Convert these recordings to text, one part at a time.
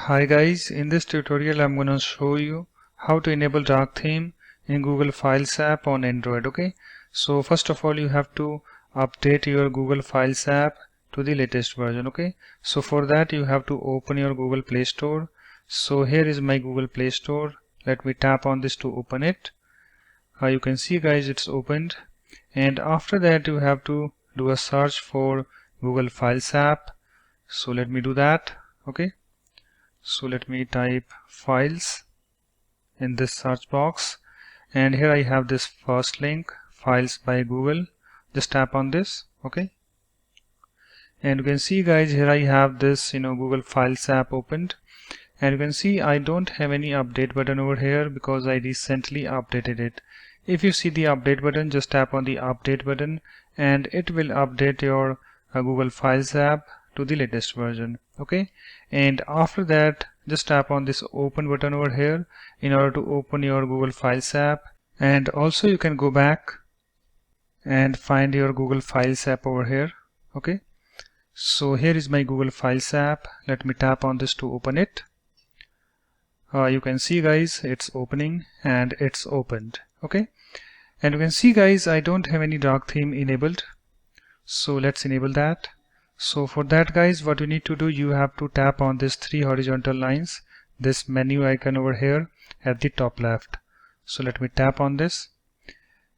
Hi guys, in this tutorial I'm going to show you how to enable dark theme in Google Files app on Android. Okay, so first of all you have to update your Google Files app to the latest version. Okay, so for that you have to open your Google Play Store. So here is my Google Play Store. Let me tap on this to open it. You can see guys, it's opened, and after that you have to do a search for Google Files app. So let me do that. Okay, so let me type files in this search box, and here I have this first link, files by Google. Just tap on this. Okay, and you can see guys, here I have this Google Files app opened, and you can see I don't have any update button over here because I recently updated it. If you see the update button, just tap on the update button and it will update your Google Files app to the latest version. Okay, and after that just tap on this open button over here in order to open your Google Files app, and also you can go back and find your Google Files app over here. Okay, so here is my Google Files app. Let me tap on this to open it. You can see guys, it's opening and it's opened. Okay, and you can see guys, I don't have any dark theme enabled, so let's enable that. So for that guys, what you need to do, you have to tap on this three horizontal lines, this menu icon over here at the top left. So let me tap on this,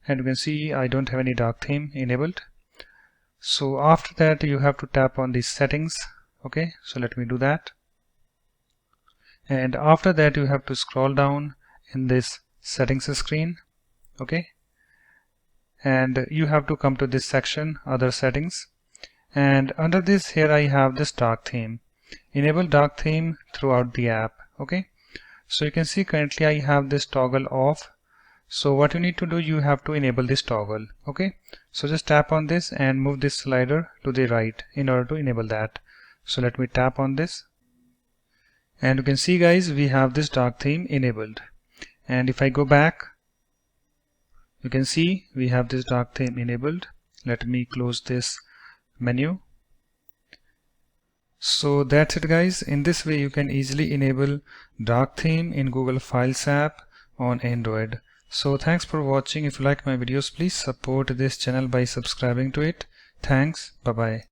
and you can see I don't have any dark theme enabled. So after that you have to tap on the settings. Okay, so let me do that, and after that you have to scroll down in this settings screen. Okay, and you have to come to this section, other settings, and under this here I have this dark theme. Enable dark theme throughout the app. Okay, so you can see currently I have this toggle off. So what you need to do, you have to enable this toggle. Okay, so just tap on this and move this slider to the right in order to enable that. So let me tap on this, and you can see guys, we have this dark theme enabled. And if I go back, you can see we have this dark theme enabled. Let me close this menu. So that's it guys. In this way you can easily enable dark theme in Google Files app on Android. So thanks for watching. If you like my videos, please support this channel by subscribing to it. Thanks. Bye bye.